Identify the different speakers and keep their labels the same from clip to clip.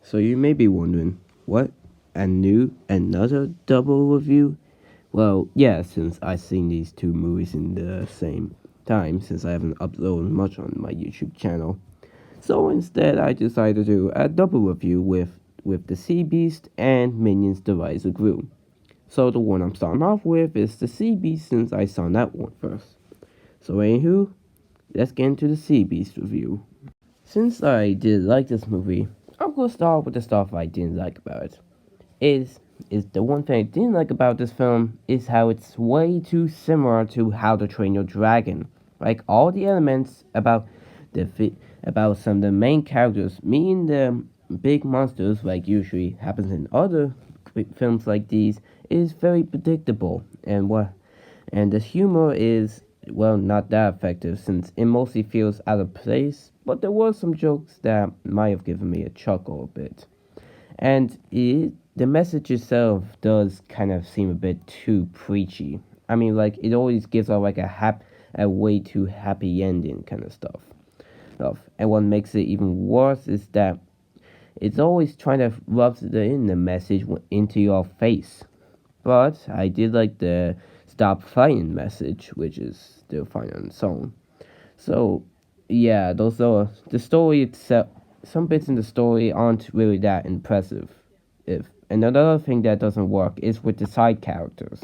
Speaker 1: So you may be wondering, what? Another double review? Well, yeah, since I've seen these two movies in the same time, since I haven't uploaded much on my YouTube channel. So instead, I decided to do a double review with The Sea Beast and Minions The Rise of Gru. So the one I'm starting off with is The Sea Beast, since I saw that one first. So anywho, let's get into The Sea Beast review. Since I did like this movie, I'm gonna start with the stuff I didn't like about it. Is the one thing I didn't like about this film is how it's way too similar to How to Train Your Dragon. Like all the elements about some of the main characters, meeting the big monsters like usually happens in other films like these, is very predictable, and the humor is, well, not that effective since it mostly feels out of place, but there were some jokes that might have given me a chuckle a bit. And the message itself does kind of seem a bit too preachy. I mean, like, it always gives out like a way too happy ending kind of stuff. And what makes it even worse is that it's always trying to rub the message into your face. But I did like the stop fighting message, which is still fine on its own. So, yeah, those are the story itself. Some bits in the story aren't really that impressive. If another thing that doesn't work is with the side characters.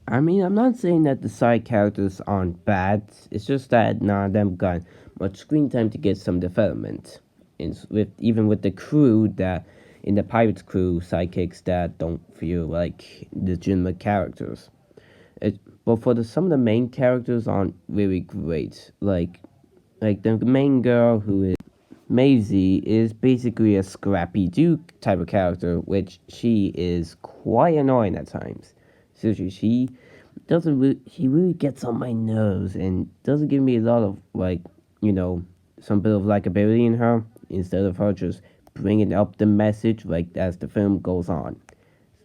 Speaker 1: I mean, I'm not saying that the side characters aren't bad. It's just that none of them got much screen time to get some development. Even with the crew that in the Pirates crew sidekicks that don't feel like legitimate characters. But for some of the main characters aren't really great. Like the main girl who is Maisie is basically a Scrappy Doo type of character, which she is quite annoying at times. Seriously, she really gets on my nerves and doesn't give me a lot of, like, some bit of likability in her, instead of her just bringing up the message, like, as the film goes on.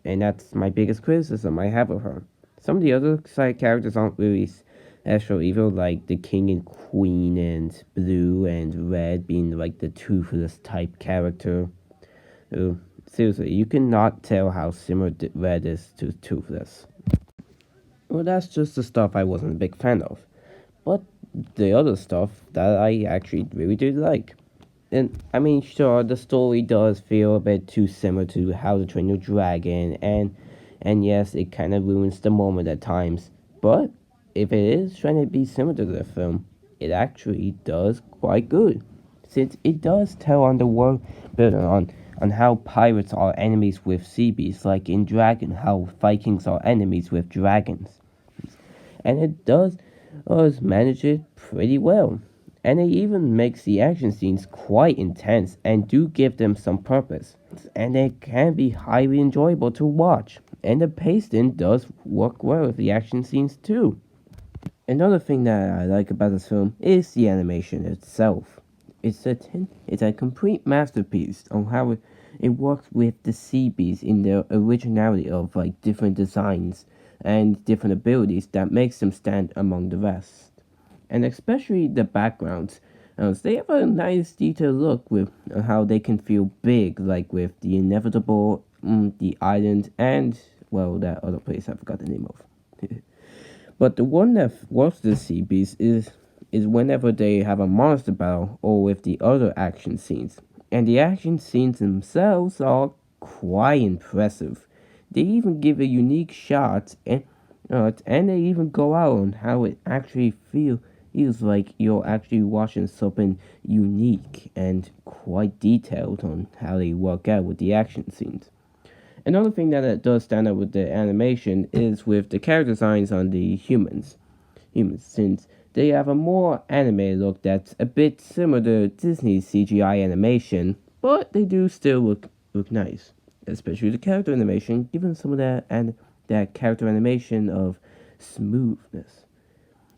Speaker 1: And that's my biggest criticism I have of her. Some of the other side characters aren't really special either, like the king and queen and blue and red being like the toothless type character. Seriously, you cannot tell how similar red is to toothless. Well, that's just the stuff I wasn't a big fan of. But the other stuff that I actually really did like. And I mean, sure, the story does feel a bit too similar to How to Train Your Dragon, and yes, it kind of ruins the moment at times. But if it is trying to be similar to the film, it actually does quite good, since it does tell on the world building on how pirates are enemies with sea beasts, like in Dragon, how Vikings are enemies with dragons, and it does manage it pretty well. And it even makes the action scenes quite intense and do give them some purpose. And they can be highly enjoyable to watch. And the pacing does work well with the action scenes too. Another thing that I like about this film is the animation itself. It's a complete masterpiece on how it works with the sea beasts in their originality of like different designs and different abilities that makes them stand among the rest. And especially the backgrounds. They have a nice detailed look with how they can feel big, like with the inevitable, the island, and, well, that other place I forgot the name of. But the one that works the sea beast is whenever they have a monster battle or with the other action scenes. And the action scenes themselves are quite impressive. They even give a unique shot, and they even go out on how it actually feels like you're actually watching something unique and quite detailed on how they work out with the action scenes. Another thing that does stand out with the animation is with the character designs on the humans. Since they have a more animated look that's a bit similar to Disney's CGI animation, but they do still look nice. Especially the character animation, given some of that character animation of smoothness.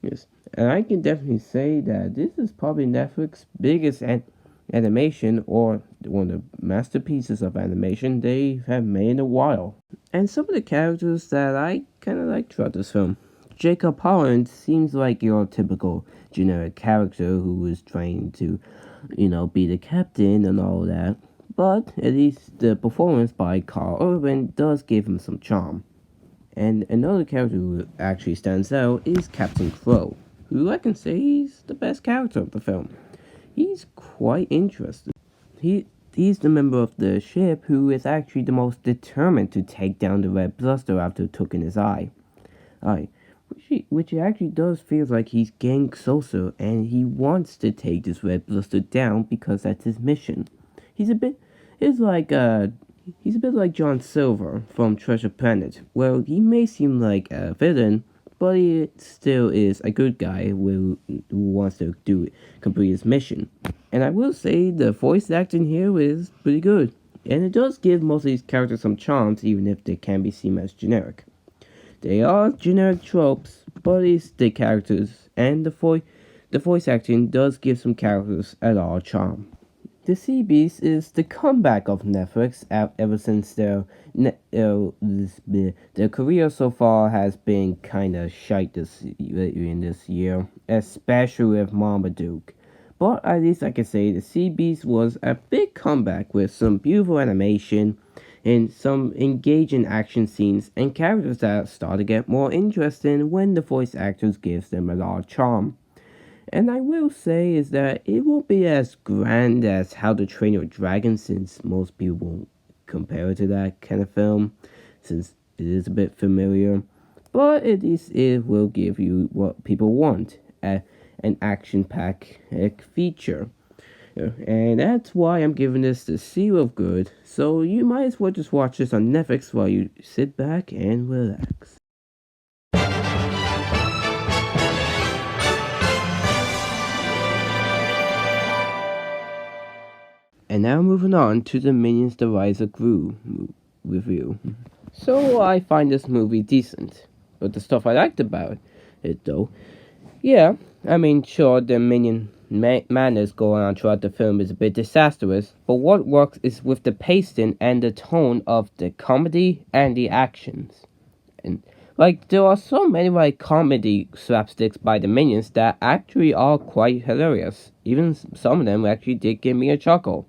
Speaker 1: Yes, and I can definitely say that this is probably Netflix's biggest animation, or one of the masterpieces of animation they have made in a while. And some of the characters that I kind of like throughout this film. Jacob Holland seems like your typical generic character who is trying to, be the captain and all that. but at least the performance by Carl Urban does give him some charm. And another character who actually stands out is Captain Crow, who I can say he's the best character of the film. He's quite interesting. He's the member of the ship who is actually the most determined to take down the Red Bluster after it took in his eye, which actually does feel like he's getting closer and he wants to take this Red Bluster down because that's his mission. He's a bit, it's like he's a bit like John Silver from Treasure Planet. Well, he may seem like a villain, but he still is a good guy who wants to complete his mission. And I will say the voice acting here is pretty good. And it does give most of these characters some charms, even if they can be seen as generic. They are generic tropes, but it's the characters, and the voice acting does give some characters a lot of charm. The Sea Beast is the comeback of Netflix ever since their career so far has been kind of shite in this year, especially with Marmaduke. But at least I can say the Sea Beast was a big comeback with some beautiful animation and some engaging action scenes and characters that start to get more interesting when the voice actors gives them a lot of charm. And I will say is that it won't be as grand as How to Train Your Dragon, since most people won't compare it to that kind of film, since it is a bit familiar. But at least it will give you what people want, an action-packed feature. And that's why I'm giving this the seal of good. So you might as well just watch this on Netflix while you sit back and relax. And now moving on to the Minions The Rise of Gru review. So I find this movie decent, but the stuff I liked about it though, yeah, I mean sure the Minion madness going on throughout the film is a bit disastrous, but what works is with the pacing and the tone of the comedy and the actions. And like there are so many like comedy slapsticks by the Minions that actually are quite hilarious. Even some of them actually did give me a chuckle.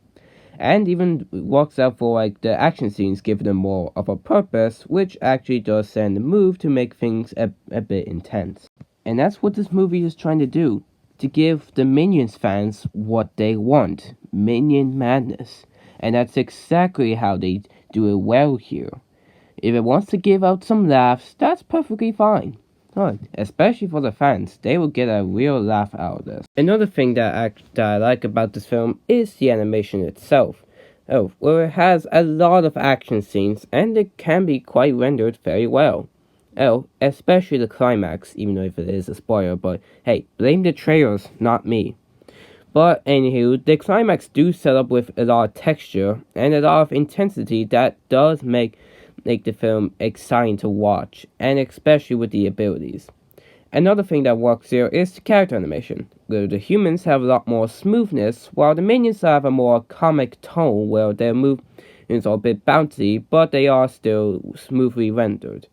Speaker 1: And even works out for like the action scenes, giving them more of a purpose, which actually does send the move to make things a bit intense. And that's what this movie is trying to do, to give the Minions fans what they want, Minion madness. And that's exactly how they do it well here. If it wants to give out some laughs, that's perfectly fine. Especially for the fans, they will get a real laugh out of this. Another thing that I like about this film is the animation itself. Where it has a lot of action scenes and it can be quite rendered very well. Especially the climax, even though if it is a spoiler, but hey, blame the trailers, not me. But anywho, the climax do set up with a lot of texture and a lot of intensity that does make the film exciting to watch, and especially with the abilities. Another thing that works here is the character animation, where the humans have a lot more smoothness, while the minions have a more comic tone where their movements are a bit bouncy, but they are still smoothly rendered.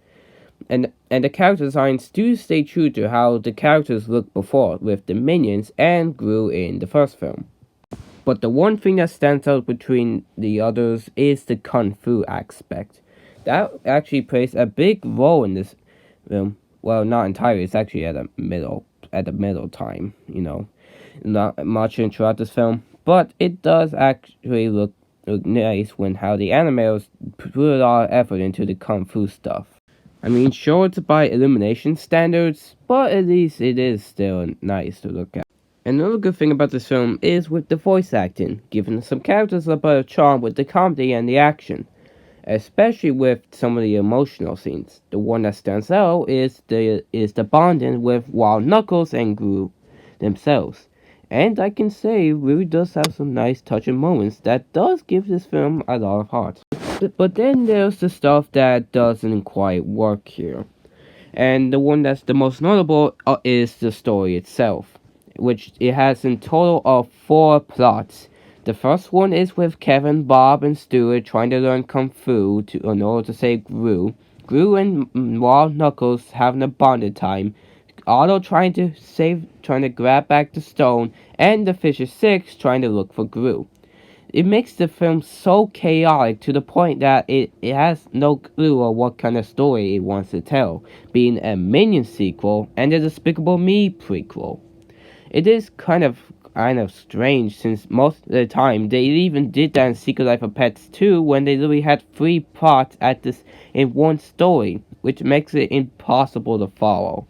Speaker 1: And the character designs do stay true to how the characters looked before with the minions and Gru in the first film. But the one thing that stands out between the others is the kung fu aspect. That actually plays a big role in this film. Well, not entirely. It's actually at the middle time. Not much throughout this film, but it does actually look nice when how the animators put a lot of effort into the kung fu stuff. I mean, sure, it's by Illumination standards, but at least it is still nice to look at. Another good thing about this film is with the voice acting, giving some characters a bit of charm with the comedy and the action, especially with some of the emotional scenes. The one that stands out is the bonding with Wild Knuckles and Gru themselves. And I can say it really does have some nice touching moments that does give this film a lot of heart. But then there's the stuff that doesn't quite work here. And the one that's the most notable is the story itself, which it has in total of 4 plots. The first one is with Kevin, Bob, and Stuart trying to learn Kung Fu in order to save Gru. Gru and Wild Knuckles having a bonded time. Otto trying to grab back the stone, and the Fisher Six trying to look for Gru. it makes the film so chaotic to the point that it has no clue of what kind of story it wants to tell, being a Minion sequel and a Despicable Me prequel. It is kind of strange since most of the time they even did that in Secret Life of Pets 2 when they literally had 3 parts at this in one story, which makes it impossible to follow.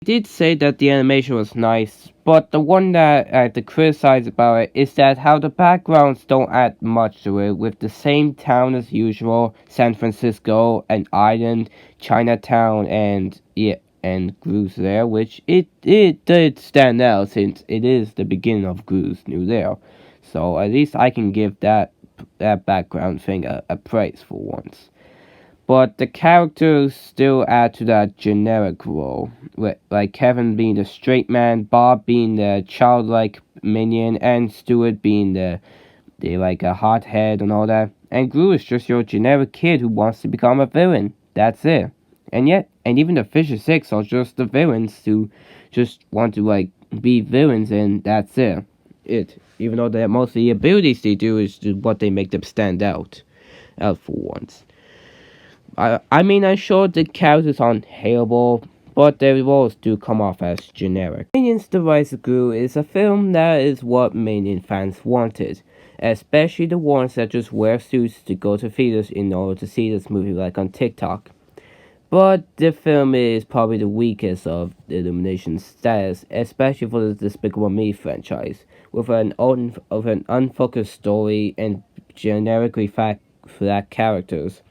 Speaker 1: Did say that the animation was nice, but the one that I had to criticize about it is that how the backgrounds don't add much to it, with the same town as usual, San Francisco, an island, Chinatown, and yeah, and Gru's Lair, which it did stand out since it is the beginning of Gru's New Lair. So at least I can give that background thing a praise for once. But the characters still add to that generic role, with, like Kevin being the straight man, Bob being the childlike minion, and Stuart being the like a hothead and all that. And Gru is just your generic kid who wants to become a villain. That's it. And even the Fisher Six are just the villains who just want to like be villains, and that's it. Even though that most of the abilities they do is what they make them stand out for once. I mean, I'm sure the characters aren't hateable, but their roles do come off as generic. Minions The Rise of Gru is a film that is what Minion fans wanted, especially the ones that just wear suits to go to theaters in order to see this movie like on TikTok. But the film is probably the weakest of the Illumination's status, especially for the Despicable Me franchise, with an unfocused story and generically flat characters.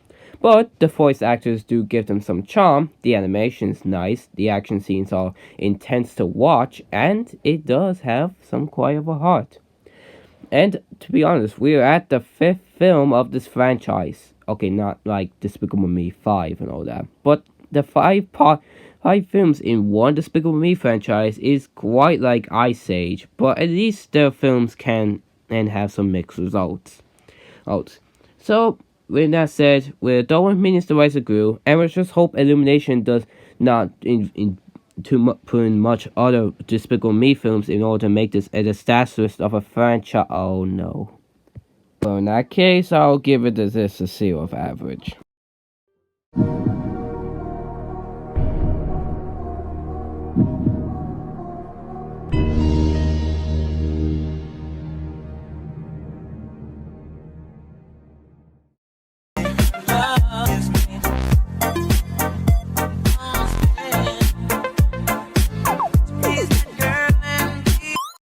Speaker 1: But the voice actors do give them some charm, the animation's nice, the action scenes are intense to watch, and it does have some quite of a heart. And to be honest, we're at the 5th film of this franchise. Okay, not like Despicable Me 5 and all that, but the 5 films in one Despicable Me franchise is quite like Ice Age, but at least the films can and have some mixed results. So, with that said, we're done with Minions The Rise of Gru, and we just hope Illumination does not put in much other Despicable Me films in order to make this a disastrous of a franchise. Oh no. Well, in that case, I'll give it a 0 of average.